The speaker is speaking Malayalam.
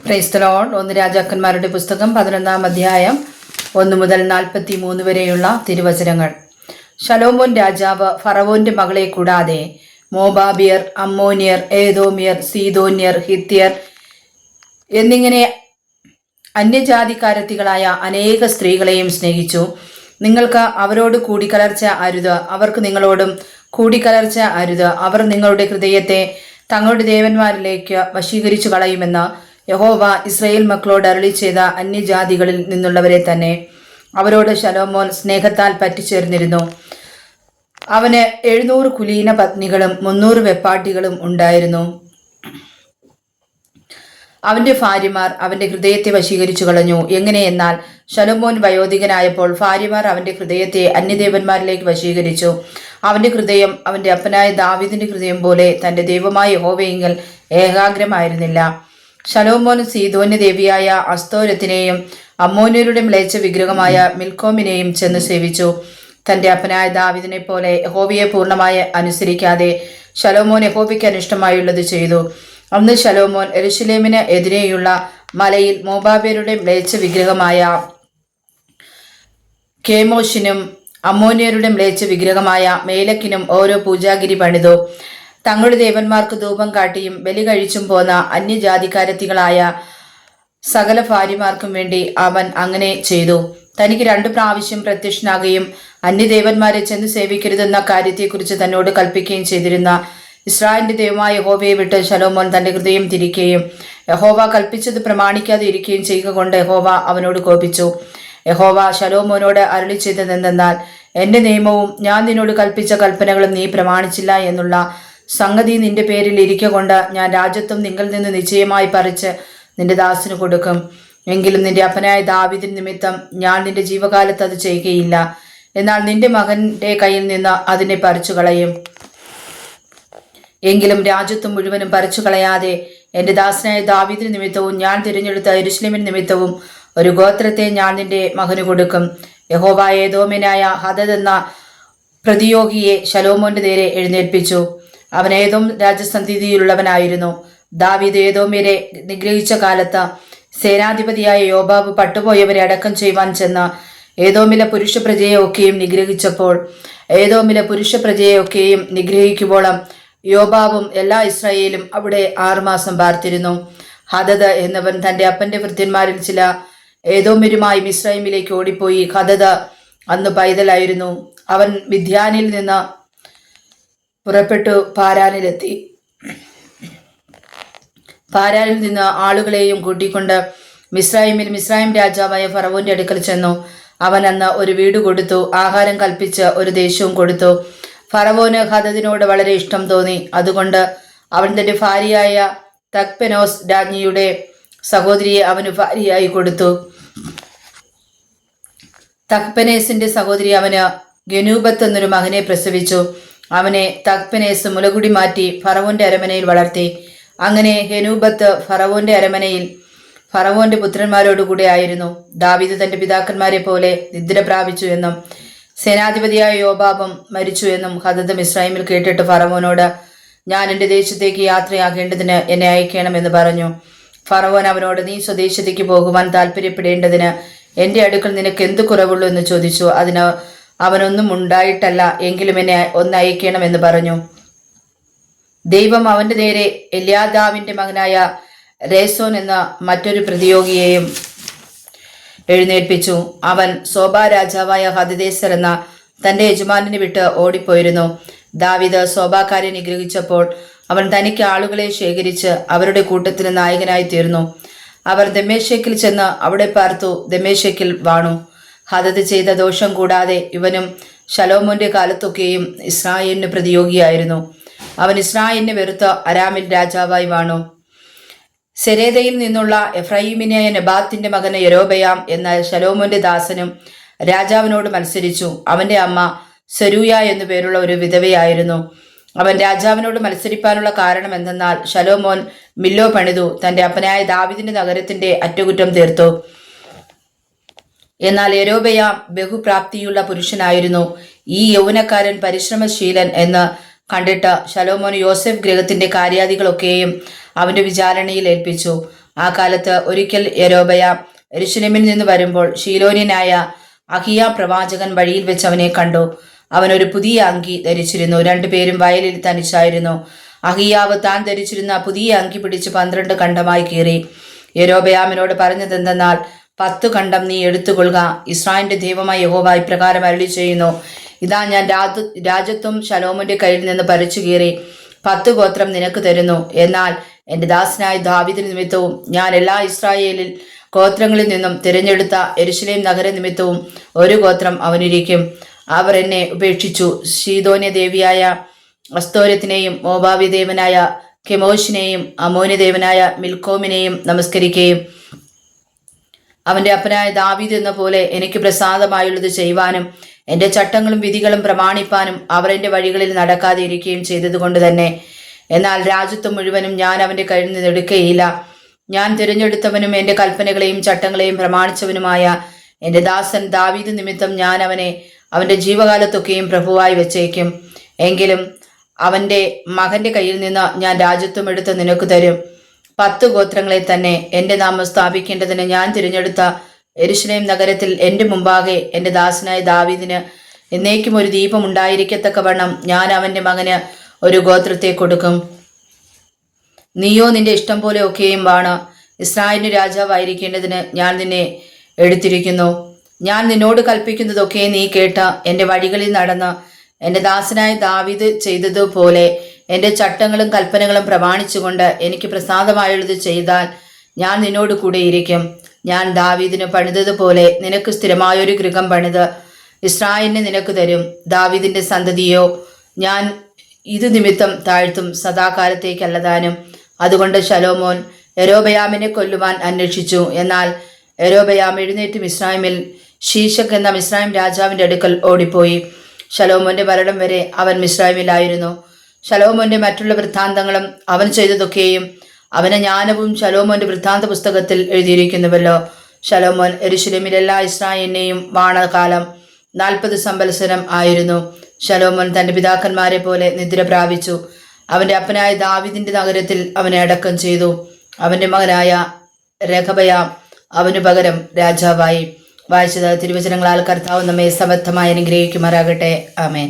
Praise the Lord. 1 രാജാക്കന്മാരുടെ പുസ്തകം 11-ാം അധ്യായം 1 മുതൽ 43 വരെയുള്ള തിരുവചനങ്ങൾ. ശലോമോൻ രാജാവ് ഫറവോന്റെ മകളെ കൂടാതെ മോബാബിയർ, അമ്മോനിയർ, ഏദോമിയർ, സീദോന്യർ, ഹിത്യർ എന്നിങ്ങനെ അന്യജാതിക്കാരത്തികളായ അനേക സ്ത്രീകളെയും സ്നേഹിച്ചു. നിങ്ങൾക്ക് അവരോട് കൂടിക്കലർച്ച അരുത്, അവർക്ക് നിങ്ങളോടും കൂടിക്കലർച്ച അരുത്. അവർ നിങ്ങളുടെ ഹൃദയത്തെ തങ്ങളുടെ ദേവന്മാരിലേക്ക് വശീകരിച്ചു കളയുമെന്ന് യഹോവ ഇസ്രായേൽ മക്കളോട് അരുളി ചെയ്ത അന്യജാതികളിൽ നിന്നുള്ളവരെ തന്നെ. അവരോട് ശലോമോൻ സ്നേഹത്താൽ പറ്റിച്ചേർന്നിരുന്നു. അവന് 700 കുലീന പത്നികളും 300 വെപ്പാട്ടികളും ഉണ്ടായിരുന്നു. അവന്റെ ഭാര്യമാർ അവന്റെ ഹൃദയത്തെ വശീകരിച്ചു കളഞ്ഞു. എങ്ങനെയെന്നാൽ ശലോമോൻ വയോധികനായപ്പോൾ ഭാര്യമാർ അവന്റെ ഹൃദയത്തെ അന്യദേവന്മാരിലേക്ക് വശീകരിച്ചു. അവന്റെ ഹൃദയം അവന്റെ അപ്പനായ ദാവീദിന്റെ ഹൃദയം പോലെ തന്റെ ദൈവമായ യഹോവയെങ്കിൽ ഏകാഗ്രമായിരുന്നില്ല. ശലോമോൻ സീദോന്യ ദേവിയായ അസ്തോരത്തിനെയും അമ്മോന്യരുടെ മ്ലേച്ഛ വിഗ്രഹമായ മിൽക്കോമിനെയും ചെന്ന് സേവിച്ചു. തന്റെ അപ്പനായ ദാവീദിനെ പോലെ യഹോവയെ പൂർണ്ണമായി അനുസരിക്കാതെ ശലോമോൻ യഹോവയ്ക്ക് അനിഷ്ടമായുള്ളത് ചെയ്തു. അന്ന് ശലോമോൻ യെരൂശലേമിന് എതിരെയുള്ള മലയിൽ മോബാബ്യരുടെ മ്ലേച്ഛ വിഗ്രഹമായ കേമോഷിനും അമ്മോന്യരുടെ മ്ലേച്ഛ വിഗ്രഹമായ മേലക്കിനും ഓരോ പൂജാഗിരി പണിതു. തങ്ങളുടെ ദേവന്മാർക്ക് ധൂപം കാട്ടിയും ബലി കഴിച്ചും പോന്ന അന്യജാതിക്കാരത്തികളായ സകല ഭാര്യമാർക്കും വേണ്ടി അവൻ അങ്ങനെ ചെയ്തു. തനിക്ക് 2 പ്രാവശ്യം പ്രത്യക്ഷനാകുകയും അന്യദേവന്മാരെ ചെന്ന് സേവിക്കരുതെന്ന കാര്യത്തെക്കുറിച്ച് തന്നോട് കൽപ്പിക്കുകയും ചെയ്തിരുന്ന ഇസ്രായേലിന്റെ ദൈവമായ യഹോവയെ വിട്ട് ശലോമോൻ തന്റെ ഹൃദയം തിരിക്കുകയും യഹോവ കൽപ്പിച്ചത് പ്രമാണിക്കാതെ ഇരിക്കുകയും ചെയ്യുക കൊണ്ട് യഹോവ അവനോട് കോപിച്ചു. യഹോവ ശലോമോനോട് അരുളി ചെയ്തതെന്തെന്നാൽ, എന്റെ നിയമവും ഞാൻ നിന്നോട് കൽപ്പിച്ച കൽപ്പനകളും നീ പ്രമാണിച്ചില്ല എന്നുള്ള സംഗതി നിന്റെ പേരിൽ ഇരിക്കൊണ്ട് ഞാൻ രാജ്യത്വം നിങ്ങളിൽ നിന്ന് നിശ്ചയമായി പറിച്ച് നിന്റെ ദാസന് കൊടുക്കും. എങ്കിലും നിന്റെ അപ്പനായ ദാവീദിൻ നിമിത്തം ഞാൻ നിന്റെ ജീവകാലത്ത് അത് ചെയ്യുകയില്ല. എന്നാൽ നിന്റെ മകന്റെ കയ്യിൽ നിന്ന് അതിനെ പറിച്ചു കളയും. എങ്കിലും രാജ്യത്വം മുഴുവനും പറിച്ചു കളയാതെ എന്റെ ദാസനായ ദാവീദിന് നിമിത്തവും ഞാൻ തിരഞ്ഞെടുത്ത യെരൂശലേമിന് നിമിത്തവും ഒരു ഗോത്രത്തെ ഞാൻ നിന്റെ മകന് കൊടുക്കും. യഹോവ ഏദോമ്യനായ ഹദദ് എന്ന പ്രതിയോഗിയെ ശലോമോന്റെ നേരെ എഴുന്നേൽപ്പിച്ചു. അവൻ ഏദോം രാജസന്തതിയിലുള്ളവനായിരുന്നു. ദാവീദ് ഏദോമ്യരെ നിഗ്രഹിച്ച കാലത്ത് സേനാധിപതിയായ യോബാബ് പട്ടുപോയവരെ അടക്കം ചെയ്യുവാൻ ചെന്ന് ഏദോമിലെ പുരുഷ പ്രജയെ ഒക്കെയും നിഗ്രഹിച്ചപ്പോൾ ഏദോമിലെ പുരുഷ പ്രജയെ ഒക്കെയും നിഗ്രഹിക്കുമ്പോളം യോബാബും എല്ലാ ഇസ്രായേലും അവിടെ 6 മാസം പാർത്തിരുന്നു. ഹദദ് എന്നവൻ തന്റെ അപ്പന്റെ ഭൃത്യന്മാരിൽ ചില ഏദോമ്യരുമായി മിസ്രൈമിലേക്ക് ഓടിപ്പോയി. ഹദദ് അന്ന് പൈതലായിരുന്നു. അവൻ മിദ്യാനിൽ നിന്ന് പുറപ്പെട്ടു പാരാനിലെത്തി. പാരാനിൽ നിന്ന് ആളുകളെയും കൂട്ടിക്കൊണ്ട് മിസ്രൈം രാജാവായ ഫറവോന്റെ അടുക്കൽ ചെന്നു. അവൻ അന്ന് ഒരു വീട് കൊടുത്തു, ആഹാരം കൽപ്പിച്ച് ഒരു ദേശവും കൊടുത്തു. ഫറവോന് ഹദദിനോട് വളരെ ഇഷ്ടം തോന്നി. അതുകൊണ്ട് അവൻ തന്റെ ഭാര്യയായ തക്പെനോസ് രാജ്ഞിയുടെ സഹോദരിയെ അവന് ഭാര്യയായി കൊടുത്തു. തക്പെനേസിന്റെ സഹോദരി അവന് ഗനൂബത്ത് എന്നൊരു മകനെ പ്രസവിച്ചു. അവനെ തക്പെനേസ് മുലകുടി മാറ്റി ഫറവോന്റെ അരമനയിൽ വളർത്തി. അങ്ങനെ ഗനൂബത്ത് ഫറവോന്റെ അരമനയിൽ ഫറവോന്റെ പുത്രന്മാരോടുകൂടെ ആയിരുന്നു. ദാവീദ് തന്റെ പിതാക്കന്മാരെ പോലെ നിദ്ര പ്രാപിച്ചു എന്നും സേനാധിപതിയായ യോബാബും മരിച്ചു എന്നും ഹദദ് മിസ്രൈമിൽ കേട്ടിട്ട് ഫറവോനോട്, ഞാൻ എൻ്റെ ദേശത്തേക്ക് യാത്രയാകേണ്ടതിന് എന്നെ അയക്കണമെന്ന് പറഞ്ഞു. ഫറവോൻ അവനോട്, നീ സ്വദേശത്തേക്ക് പോകുവാൻ താല്പര്യപ്പെടേണ്ടതിന് എൻ്റെ അടുക്കൽ നിനക്ക് എന്ത് കുറവുള്ളൂ എന്ന് ചോദിച്ചു. അതിന് അവനൊന്നും ഉണ്ടായിട്ടല്ല, എങ്കിലും എന്നെ ഒന്ന് അയക്കണമെന്ന് പറഞ്ഞു. ദൈവം അവന്റെ നേരെ എല്യാദാവിന്റെ മകനായ രേസോൻ എന്ന മറ്റൊരു പ്രതിയോഗിയെയും എഴുന്നേൽപ്പിച്ചു. അവൻ സോബാ രാജാവായ ഹദദേസർ എന്ന തന്റെ യജമാനനെ വിട്ട് ഓടിപ്പോയിരുന്നു. ദാവീദ് സോബാക്കാരെ നിഗ്രഹിച്ചപ്പോൾ അവൻ തനിക്ക് ആളുകളെ ശേഖരിച്ച് അവരുടെ കൂട്ടത്തിന് നായകനായി തീർന്നു. അവർ ദമ്മേശെക്കിൽ ചെന്ന് അവിടെ പാർത്തു, ദമ്മേശെക്കിൽ വാണു. ഹദദ് ചെയ്ത ദോഷം കൂടാതെ ഇവനും ശലോമോന്റെ കാലത്തൊക്കെയും ഇസ്രായേലിന് പ്രതിയോഗിയായിരുന്നു. അവൻ ഇസ്രായേലിനെ വെറുത്ത് അരാമിൽ രാജാവായി വാണു. സെരേദയിൽ നിന്നുള്ള എഫ്രൈമിനായ നെബാത്തിന്റെ മകന് യൊരോബയാം എന്ന ശലോമോന്റെ ദാസനും രാജാവിനോട് മത്സരിച്ചു. അവന്റെ അമ്മ സെരൂയ എന്നു പേരുള്ള ഒരു വിധവയായിരുന്നു. അവൻ രാജാവിനോട് മത്സരിപ്പാനുള്ള കാരണം എന്തെന്നാൽ ശലോമോൻ മില്ലോ പണിതു തന്റെ അപ്പനായ ദാവീദിന്റെ നഗരത്തിന്റെ അറ്റകുറ്റം തീർത്തു. എന്നാൽ യൊരോബയാം ബഹുപ്രാപ്തിയുള്ള പുരുഷനായിരുന്നു. ഈ യൗവനക്കാരൻ പരിശ്രമശീലൻ എന്ന് കണ്ടിട്ട് ശലോമോൻ യോസെഫ് ഗൃഹത്തിന്റെ കാര്യാദികളൊക്കെയും അവന്റെ വിചാരണയിൽ ഏൽപ്പിച്ചു. ആ കാലത്ത് ഒരിക്കൽ യൊരോബെയാം യെരൂശലേമിൽ നിന്ന് വരുമ്പോൾ ശീലോന്യനായ അഹിയ പ്രവാചകൻ വഴിയിൽ വെച്ച് അവനെ കണ്ടു. അവൻ ഒരു പുതിയ അങ്കി ധരിച്ചിരുന്നു. രണ്ടുപേരും വയലിൽ തനിച്ചായിരുന്നു. അഹിയാവ് താൻ ധരിച്ചിരുന്ന പുതിയ അങ്കി പിടിച്ച് 12 ഖണ്ഡമായി കീറി. യൊരോബെയാമിനോട് പറഞ്ഞതെന്തെന്നാൽ, 10 ഖണ്ഡം നീ എടുത്തുകൊള്ളുക. ഇസ്രായേലിന്റെ ദൈവമായ യഹോവ ഇപ്രകാരം അരുളി ചെയ്യുന്നു, ഇതാ ഞാൻ രാജത്വം ശലോമോന്റെ കയ്യിൽ നിന്ന് പറിച്ചു കീറി 10 ഗോത്രം നിനക്ക് തരുന്നു. എന്നാൽ എൻ്റെ ദാസനായ ദാവീദിന് നിമിത്തവും ഞാൻ എല്ലാ ഇസ്രായേലിൽ ഗോത്രങ്ങളിൽ നിന്നും തിരഞ്ഞെടുത്ത യെരൂശലേം നഗര നിമിത്തവും 1 ഗോത്രം അവനിരിക്കും. അവർ എന്നെ ഉപേക്ഷിച്ചു ശീദോന്യ ദേവിയായ അസ്തോരത്തിനെയും മോവാബ്യ ദേവനായ കെമോഷിനെയും അമ്മോന്യ ദേവനായ മിൽക്കോമിനെയും നമസ്കരിക്കുകയും അവന്റെ അപ്പനായ ദാവീദ് എന്ന പോലെ എനിക്ക് പ്രസാദമായുള്ളത് ചെയ്യുവാനും എൻ്റെ ചട്ടങ്ങളും വിധികളും പ്രമാണിപ്പാനും അവർ എൻ്റെ വഴികളിൽ നടക്കാതെ ഇരിക്കുകയും ചെയ്തതുകൊണ്ട് തന്നെ. എന്നാൽ രാജ്യത്വം മുഴുവനും ഞാൻ അവൻ്റെ കയ്യിൽ നിന്ന് എടുക്കുകയില്ല. ഞാൻ തിരഞ്ഞെടുത്തവനും എൻ്റെ കൽപ്പനകളെയും ചട്ടങ്ങളെയും പ്രമാണിച്ചവനുമായ എൻ്റെ ദാസൻ ദാവീദ് നിമിത്തം ഞാൻ അവനെ അവൻ്റെ ജീവകാലത്തൊക്കെയും പ്രഭുവായി വെച്ചേക്കും. എങ്കിലും അവൻ്റെ മകൻ്റെ കയ്യിൽ നിന്ന് ഞാൻ രാജ്യത്വം എടുത്ത് നിനക്ക് തരും. 10 ഗോത്രങ്ങളെ തന്നെ എൻ്റെ നാമം സ്ഥാപിക്കേണ്ടതിന് ഞാൻ തിരഞ്ഞെടുത്ത യെരൂശലേം നഗരത്തിൽ എൻ്റെ മുമ്പാകെ എൻ്റെ ദാസനായ ദാവീദിന് എന്നേക്കും ഒരു ദീപം ഉണ്ടായിരിക്കത്തക്കവണ്ണം ഞാൻ അവൻ്റെ മകന് ഒരു ഗോത്രത്തെ കൊടുക്കും. നീയോ നിന്റെ ഇഷ്ടം പോലെ ഒക്കെയും വാണ്. ഇസ്രായേലിന് രാജാവായിരിക്കേണ്ടതിന് ഞാൻ നിന്നെ എടുത്തിരിക്കുന്നു. ഞാൻ നിന്നോട് കൽപ്പിക്കുന്നതൊക്കെ നീ കേട്ട് എൻ്റെ വഴികളിൽ നടന്ന് എൻ്റെ ദാസനായ ദാവീദ് ചെയ്തതുപോലെ എൻ്റെ ചട്ടങ്ങളും കൽപ്പനകളും പ്രമാണിച്ചുകൊണ്ട് എനിക്ക് പ്രസാദമായുള്ളത് ചെയ്താൽ ഞാൻ നിന്നോട് കൂടെ ഇരിക്കും. ഞാൻ ദാവീദിന് പണിതതുപോലെ നിനക്ക് സ്ഥിരമായൊരു ഗൃഹം പണിത് ഇസ്രായേലിനെ നിനക്ക് തരും. ദാവീദിന്റെ സന്തതിയോ ഞാൻ ഇത് നിമിത്തം താഴ്ത്തും, സദാകാലത്തേക്കല്ലതാനും. അതുകൊണ്ട് ശലോമോൻ യൊരോബെയാമിനെ കൊല്ലുവാൻ അന്വേഷിച്ചു. എന്നാൽ യൊരോബെയാം എഴുന്നേറ്റ് മിസ്രയീമിൽ ശീശക്ക് എന്ന മിസ്രയീം രാജാവിന്റെ അടുക്കൽ ഓടിപ്പോയി. ശലോമോന്റെ മരണം വരെ അവൻ മിസ്രയീമിലായിരുന്നു. ശലോമോന്റെ മറ്റുള്ള വൃത്താന്തങ്ങളും അവൻ ചെയ്തതൊക്കെയും അവന്റെ ജ്ഞാനവും ശലോമോന്റെ വൃത്താന്ത പുസ്തകത്തിൽ എഴുതിയിരിക്കുന്നുവല്ലോ. ശലോമോൻ യെരൂശലേമിൽ എല്ലാ ഇസ്രായേലിനെയും വാണകാലം 40 സംവത്സരം ആയിരുന്നു. ശലോമോൻ തന്റെ പിതാക്കന്മാരെ പോലെ നിദ്ര പ്രാപിച്ചു. അവന്റെ അപ്പനായ ദാവീദിന്റെ നഗരത്തിൽ അവനെ അടക്കം ചെയ്തു. അവന്റെ മകനായ രഹബയാം അവനു പകരം രാജാവായി. വായിച്ചത് തിരുവചനങ്ങളാൽ കർത്താവ് നമ്മെ സമർത്ഥമായി അനുഗ്രഹിക്കുമാറാകട്ടെ. ആമേൻ.